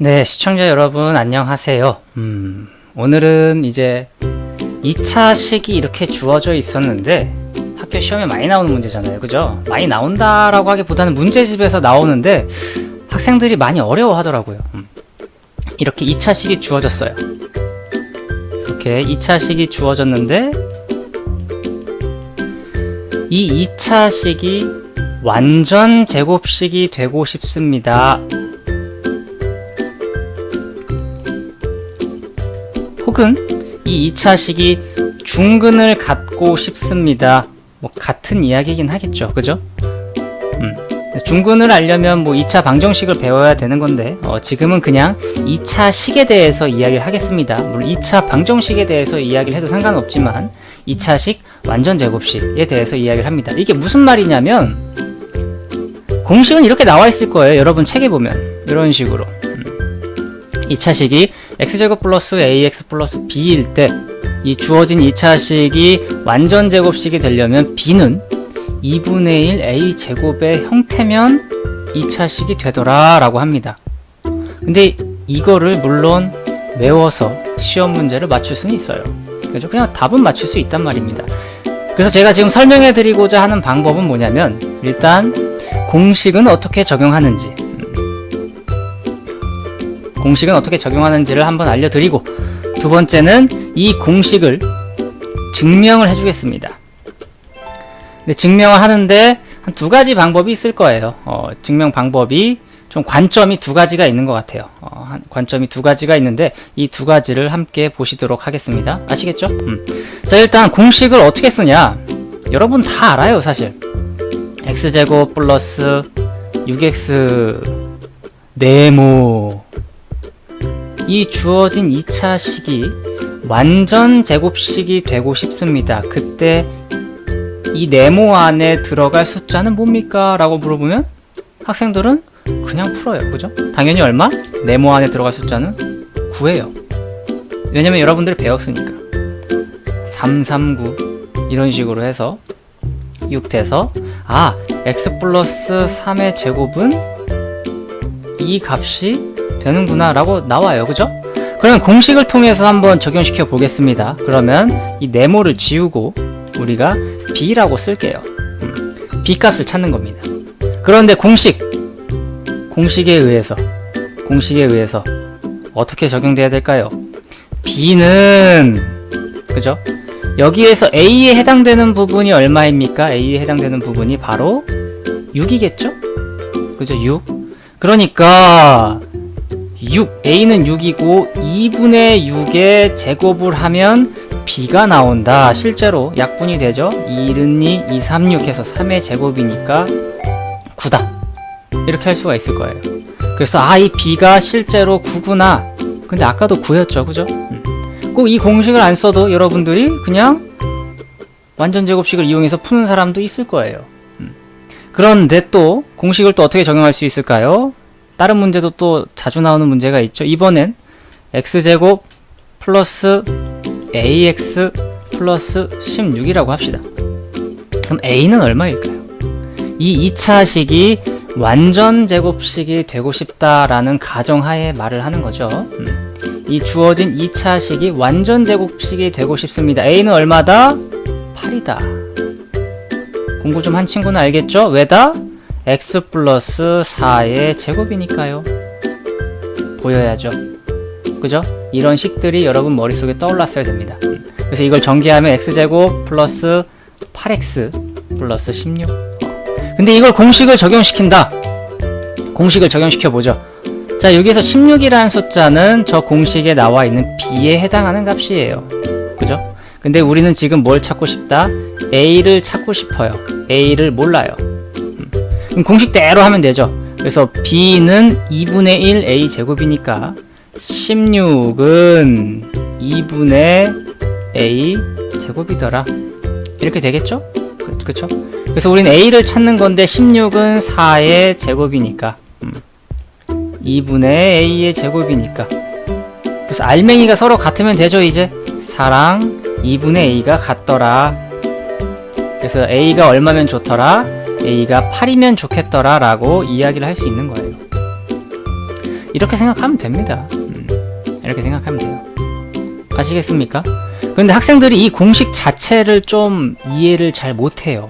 네, 시청자 여러분 안녕하세요. 오늘은 이제 2차 식이 이렇게 주어져 있었는데 학교 시험에 많이 나오는 문제잖아요. 그죠? 많이 나온다라고 하기보다는 문제집에서 나오는데 학생들이 많이 어려워하더라고요. 이렇게 2차 식이 주어졌어요. 이렇게 2차 식이 주어졌는데 이 2차 식이 완전 제곱식이 되고 싶습니다. 혹은 이 2차 식이 중근을 갖고 싶습니다. 뭐 같은 이야기이긴 하겠죠. 그죠? 중근을 알려면 뭐 2차 방정식을 배워야 되는 건데 지금은 그냥 2차 식에 대해서 이야기를 하겠습니다. 물론 2차 방정식에 대해서 이야기를 해도 상관없지만 2차 식 완전 제곱식에 대해서 이야기를 합니다. 이게 무슨 말이냐면 공식은 이렇게 나와 있을 거예요. 여러분 책에 보면 이런 식으로 2차 식이 x제곱 플러스 ax 플러스 b일 때 이 주어진 2차 식이 완전 제곱식이 되려면 b는 2분의 1 a 제곱의 형태면 2차 식이 되더라 라고 합니다. 근데 이거를 물론 외워서 시험 문제를 맞출 수는 있어요. 그죠? 그냥 답은 맞출 수 있단 말입니다. 그래서 제가 지금 설명해 드리고자 하는 방법은 뭐냐면 일단 공식은 어떻게 적용하는지 를 한번 알려드리고 두 번째는 이 공식을 증명을 해주겠습니다. 근데 증명을 하는데 한 두 가지 방법이 있을 거예요. 증명 방법이 좀 관점이 두 가지가 있는 것 같아요. 관점이 두 가지가 있는데 이 두 가지를 함께 보시도록 하겠습니다. 아시겠죠? 자, 일단 공식을 어떻게 쓰냐? 여러분 다 알아요, 사실. x제곱 플러스 6x 네모 이 주어진 2차 식이 완전 제곱식이 되고 싶습니다. 그때 이 네모 안에 들어갈 숫자는 뭡니까? 라고 물어보면 학생들은 그냥 풀어요. 그죠? 당연히 얼마? 네모 안에 들어갈 숫자는 9예요. 왜냐면 여러분들이 배웠으니까. 339 이런 식으로 해서 6 돼서 x 플러스 3의 제곱은 이 값이 되는구나 라고 나와요. 그죠? 그러면 공식을 통해서 한번 적용시켜 보겠습니다. 그러면 이 네모를 지우고 우리가 b라고 쓸게요. b 값을 찾는 겁니다. 그런데 공식에 의해서 어떻게 적용돼야 될까요? b는 그죠? 여기에서 a에 해당되는 부분이 얼마입니까? a에 해당되는 부분이 바로 6이겠죠? 그죠? 6. 그러니까 a는 6이고 2분의 6의 제곱을 하면 b가 나온다. 실제로 약분이 되죠. 1은 2, 2, 3, 6 해서 3의 제곱이니까 9다. 이렇게 할 수가 있을 거예요. 그래서 이 b가 실제로 9구나. 근데 아까도 9였죠. 그죠? 꼭 이 공식을 안 써도 여러분들이 그냥 완전 제곱식을 이용해서 푸는 사람도 있을 거예요. 그런데 또 공식을 또 어떻게 적용할 수 있을까요? 다른 문제도 또 자주 나오는 문제가 있죠. 이번엔 x제곱 플러스 ax 플러스 16이라고 합시다. 그럼 a는 얼마일까요? 이 2차 식이 완전 제곱식이 되고 싶다라는 가정하에 말을 하는 거죠. 이 주어진 2차 식이 완전 제곱식이 되고 싶습니다. a는 얼마다? 8이다. 공부 좀 한 친구는 알겠죠? 왜다? x 플러스 4의 제곱이니까요. 보여야죠. 그죠? 이런 식들이 여러분 머릿속에 떠올랐어야 됩니다. 그래서 이걸 전개하면 x제곱 플러스 8x 플러스 16. 근데 이걸 공식을 적용시킨다. 공식을 적용시켜보죠. 자, 여기서 16이라는 숫자는 저 공식에 나와 있는 b에 해당하는 값이에요. 그죠? 근데 우리는 지금 뭘 찾고 싶다? a를 찾고 싶어요. a를 몰라요. 그럼 공식대로 하면 되죠. 그래서 b는 2분의 1 a 제곱이니까 16은 2분의 a 제곱이더라. 이렇게 되겠죠? 그렇죠? 그래서 우리는 a를 찾는 건데 16은 4의 제곱이니까 2분의 a의 제곱이니까 그래서 알맹이가 서로 같으면 되죠. 이제 4랑 2분의 a가 같더라. 그래서 a가 얼마면 좋더라? a가 8이면 좋겠더라 라고 이야기를 할 수 있는 거예요. 이렇게 생각하면 됩니다. 이렇게 생각하면 돼요. 아시겠습니까? 그런데 학생들이 이 공식 자체를 좀 이해를 잘 못해요.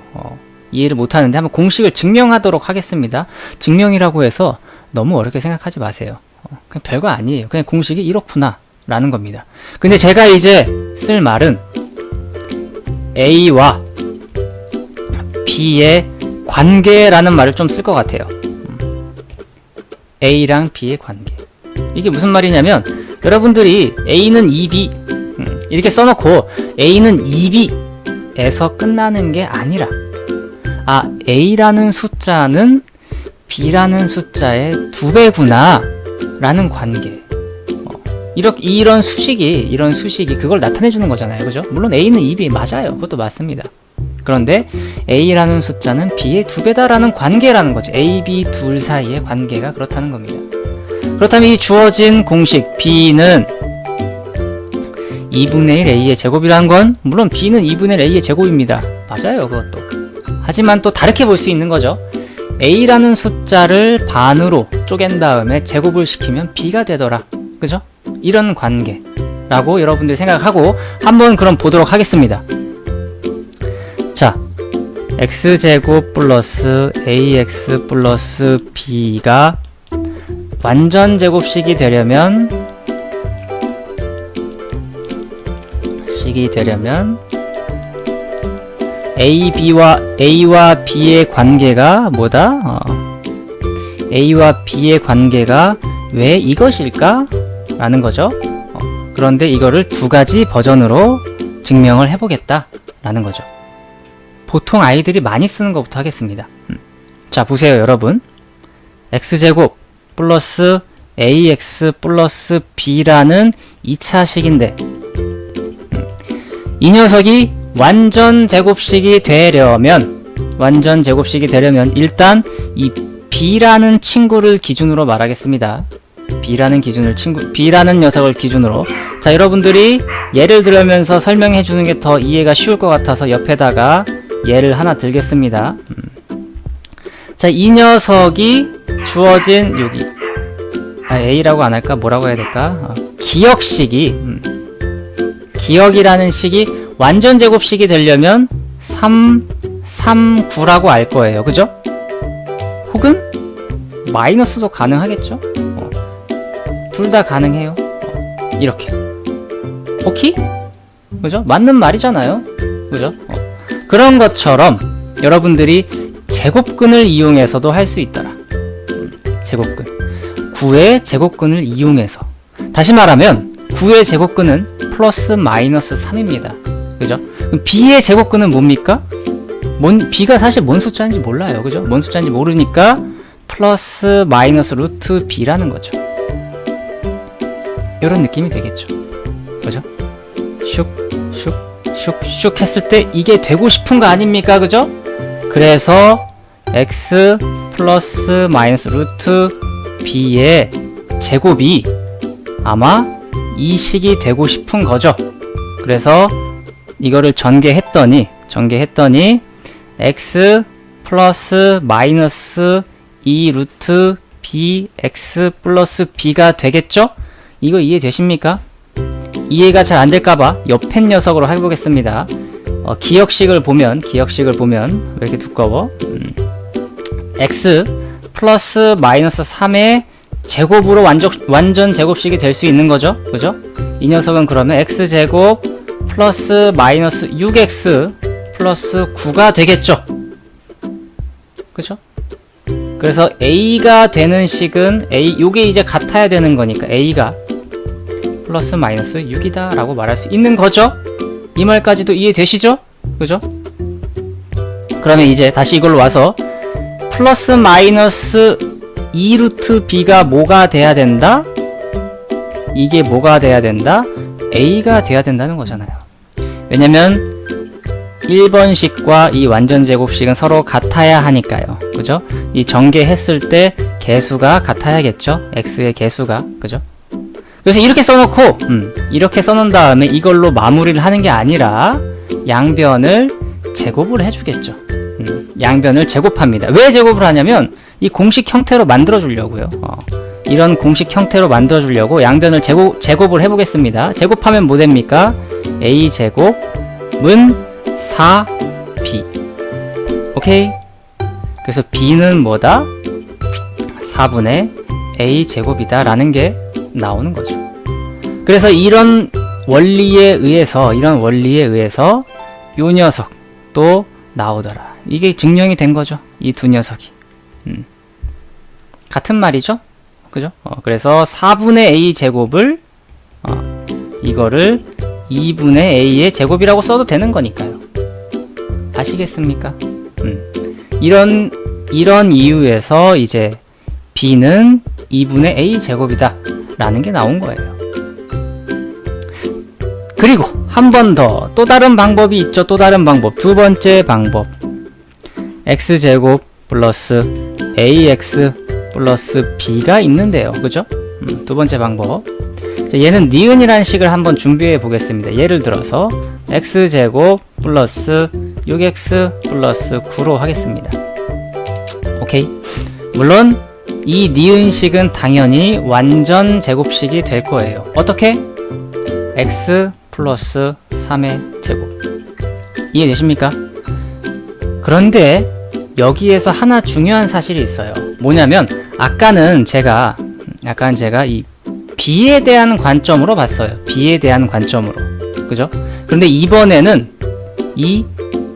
이해를 못하는데 한번 공식을 증명하도록 하겠습니다. 증명이라고 해서 너무 어렵게 생각하지 마세요. 그냥 별거 아니에요. 그냥 공식이 이렇구나 라는 겁니다. 근데 제가 이제 쓸 말은 A와 B의 관계라는 말을 좀 쓸 것 같아요. A랑 B의 관계. 이게 무슨 말이냐면 여러분들이 A는 2B 이렇게 써놓고 A는 2B에서 끝나는 게 아니라 A라는 숫자는 B라는 숫자의 2배구나 라는 관계. 이런 수식이 그걸 나타내주는 거잖아요. 그죠? 물론 A는 2B 맞아요. 그것도 맞습니다. 그런데 A라는 숫자는 B의 2배다라는 관계라는 거죠. A, B 둘 사이의 관계가 그렇다는 겁니다. 그렇다면 이 주어진 공식 B는 2분의 1 A의 제곱이라는 건 물론 B는 2분의 1 A의 제곱입니다. 맞아요. 그것도. 하지만 또 다르게 볼 수 있는 거죠. A라는 숫자를 반으로 쪼갠 다음에 제곱을 시키면 B가 되더라. 그죠? 이런 관계라고 여러분들 생각하고 한번 그럼 보도록 하겠습니다. 자, x제곱 플러스 ax 플러스 b가 완전 제곱식이 되려면 a와 b의 관계가 뭐다? a와 b의 관계가 왜 이것일까? 라는 거죠. 그런데 이거를 두 가지 버전으로 증명을 해보겠다 라는 거죠. 보통 아이들이 많이 쓰는 것부터 하겠습니다. 자, 보세요 여러분. x제곱 플러스 ax 플러스 b라는 2차식인데 이 녀석이 완전 제곱식이 되려면 일단 이 b라는 친구를 기준으로 말하겠습니다. B라는 녀석을 기준으로. 자, 여러분들이 예를 들으면서 설명해 주는 게 더 이해가 쉬울 것 같아서 옆에다가 예를 하나 들겠습니다. 자, 이 녀석이 주어진 여기 A라고 안 할까? 뭐라고 해야 될까? 기억이라는 식이 완전 제곱식이 되려면 3, 3, 9라고 알 거예요. 그죠? 혹은 마이너스도 가능하겠죠? 둘 다 가능해요. 이렇게. 오케이? 그죠? 맞는 말이잖아요. 그죠? 그런 것처럼 여러분들이 제곱근을 이용해서도 할 수 있더라. 제곱근. 9의 제곱근을 이용해서. 다시 말하면 9의 제곱근은 플러스 마이너스 3입니다. 그죠? 그럼 B의 제곱근은 뭡니까? B가 사실 뭔 숫자인지 몰라요. 그죠? 뭔 숫자인지 모르니까 플러스 마이너스 루트 B라는 거죠. 이런 느낌이 되겠죠. 그죠? 슉 했을 때 이게 되고 싶은 거 아닙니까? 그죠? 그래서 x 플러스 마이너스 루트 b의 제곱이 아마 이 식이 되고 싶은 거죠. 그래서 이거를 전개했더니 x 플러스 마이너스 2 루트 b x 플러스 b가 되겠죠? 이거 이해되십니까? 이해가 잘 안될까봐 옆에 녀석으로 해보겠습니다. 기억식을 보면 왜 이렇게 두꺼워? x 플러스 마이너스 3의 제곱으로 완전 제곱식이 될 수 있는 거죠. 그죠? 이 녀석은 그러면 x제곱 플러스 마이너스 6x 플러스 9가 되겠죠. 그죠? 그래서 a가 되는 식은 요게 이제 같아야 되는 거니까 a가 플러스 마이너스 6이다 라고 말할 수 있는 거죠. 이 말까지도 이해되시죠? 그죠? 그러면 이제 다시 이걸로 와서 플러스 마이너스 2 루트 b가 뭐가 돼야 된다? 이게 뭐가 돼야 된다? a가 돼야 된다는 거잖아요. 왜냐면 1번식과 이 완전 제곱식은 서로 같아야 하니까요. 그죠? 이 전개했을 때 개수가 같아야겠죠? x의 개수가. 그죠? 그래서 이렇게 써놓고 이렇게 써놓은 다음에 이걸로 마무리를 하는 게 아니라 양변을 제곱을 해주겠죠. 양변을 제곱합니다. 왜 제곱을 하냐면 이 공식 형태로 만들어 주려고요. 이런 공식 형태로 만들어 주려고 양변을 제곱을 해보겠습니다. 제곱하면 뭐 됩니까? a제곱은 4b. 오케이? 그래서 b는 뭐다? 4분의 a제곱이다 라는 게 나오는 거죠. 그래서 이런 원리에 의해서 요 녀석도 나오더라. 이게 증명이 된 거죠. 이 두 녀석이. 같은 말이죠. 그죠? 그래서 4분의 a 제곱을 이거를 2분의 a의 제곱이라고 써도 되는 거니까요. 아시겠습니까? 이런 이유에서 이제 b는 2분의 a 제곱이다 라는 게 나온 거예요. 그리고 한 번 더 또 다른 방법이 있죠. 또 다른 방법. 두 번째 방법. x제곱 플러스 ax 플러스 b가 있는데요. 그죠? 두 번째 방법. 자, 얘는 니은이라는 식을 한번 준비해 보겠습니다. 예를 들어서 x제곱 플러스 6x 플러스 9로 하겠습니다. 오케이? 물론 이 니은식은 당연히 완전 제곱식이 될 거예요. 어떻게? x 플러스 3의 제곱. 이해되십니까? 그런데 여기에서 하나 중요한 사실이 있어요. 뭐냐면 아까는 제가 이 b에 대한 관점으로 봤어요. b에 대한 관점으로. 그죠? 그런데 이번에는 이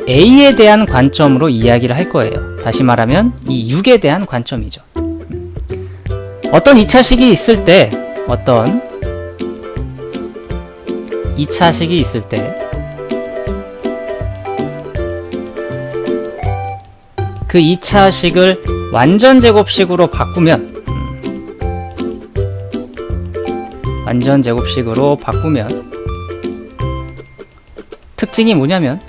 a에 대한 관점으로 이야기를 할 거예요. 다시 말하면 이 6에 대한 관점이죠. 어떤 2차식이 있을 때 그 2차식을 완전 제곱식으로 바꾸면 특징이 뭐냐면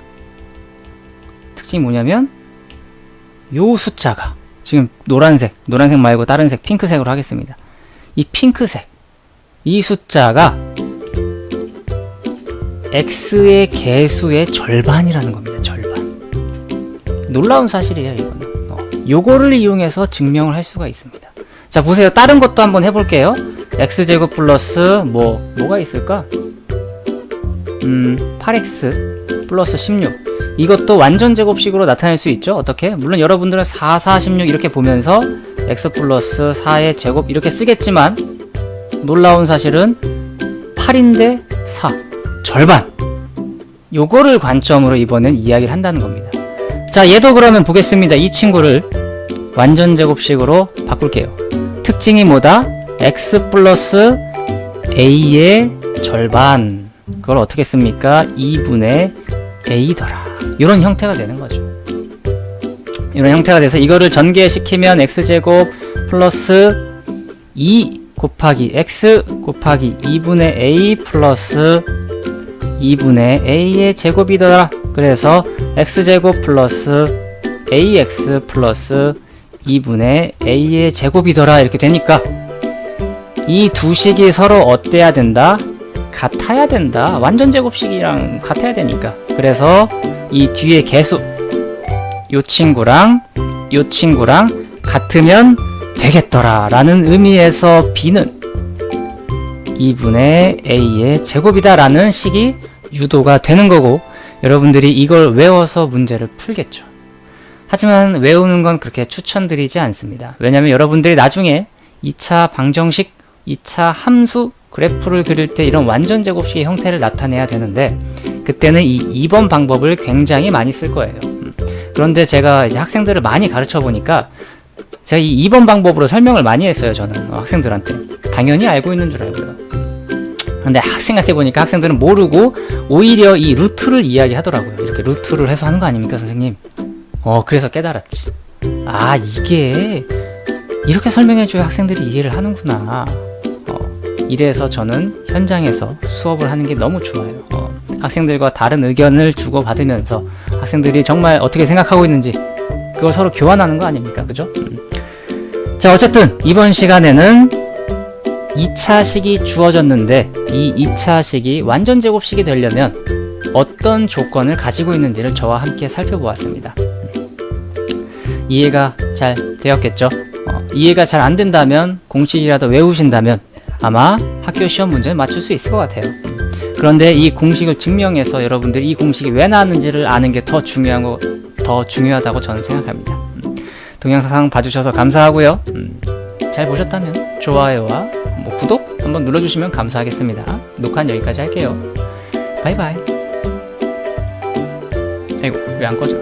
요 숫자가 지금 노란색 말고 다른 색 핑크색으로 하겠습니다. 이 핑크색 이 숫자가 x의 개수의 절반이라는 겁니다. 절반. 놀라운 사실이에요, 이거는. 요거를 이용해서 증명을 할 수가 있습니다. 자, 보세요. 다른 것도 한번 해볼게요. x제곱 플러스 뭐가 있을까? 8x 플러스 16. 이것도 완전 제곱식으로 나타낼 수 있죠. 어떻게? 물론 여러분들은 4, 4, 16 이렇게 보면서 x 플러스 4의 제곱 이렇게 쓰겠지만 놀라운 사실은 8인데 4. 절반. 요거를 관점으로 이번엔 이야기를 한다는 겁니다. 자, 얘도 그러면 보겠습니다. 이 친구를 완전 제곱식으로 바꿀게요. 특징이 뭐다? x 플러스 a의 절반. 그걸 어떻게 씁니까? 2분의 a더라. 이런 형태가 되는 거죠. 이런 형태가 돼서 이거를 전개시키면 x제곱 플러스 2 곱하기 x 곱하기 2분의 a 플러스 2분의 a의 제곱이더라. 그래서 x제곱 플러스 ax 플러스 2분의 a의 제곱이더라. 이렇게 되니까 이 두 식이 서로 어때야 된다? 같아야 된다. 완전 제곱식이랑 같아야 되니까. 그래서 이 뒤에 개수 요 친구랑 같으면 되겠더라 라는 의미에서 b는 2분의 a의 제곱이다 라는 식이 유도가 되는 거고, 여러분들이 이걸 외워서 문제를 풀겠죠. 하지만 외우는 건 그렇게 추천드리지 않습니다. 왜냐면 여러분들이 나중에 2차 방정식, 2차 함수 그래프를 그릴 때 이런 완전 제곱식의 형태를 나타내야 되는데 그때는 이 2번 방법을 굉장히 많이 쓸 거예요. 그런데 제가 이제 학생들을 많이 가르쳐 보니까 제가 이 2번 방법으로 설명을 많이 했어요. 저는 학생들한테 당연히 알고 있는 줄 알고요. 근데 생각해 보니까 학생들은 모르고 오히려 이 루트를 이야기 하더라고요. 이렇게 루트를 해서 하는 거 아닙니까, 선생님? 그래서 깨달았지. 아, 이게 이렇게 설명해줘야 학생들이 이해를 하는구나. 이래서 저는 현장에서 수업을 하는 게 너무 좋아요. 학생들과 다른 의견을 주고받으면서 학생들이 정말 어떻게 생각하고 있는지 그걸 서로 교환하는 거 아닙니까? 그죠? 자, 어쨌든 이번 시간에는 2차식이 주어졌는데 이 2차식이 완전 제곱식이 되려면 어떤 조건을 가지고 있는지를 저와 함께 살펴보았습니다. 이해가 잘 되었겠죠? 이해가 잘 안 된다면 공식이라도 외우신다면 아마 학교 시험 문제는 맞출 수 있을 것 같아요. 그런데 이 공식을 증명해서 여러분들이 이 공식이 왜 나왔는지를 아는 게 더 중요하다고 저는 생각합니다. 동영상 봐주셔서 감사하고요. 잘 보셨다면 좋아요와 구독 한번 눌러주시면 감사하겠습니다. 녹화는 여기까지 할게요. 바이바이. 아이고, 왜 안 꺼져?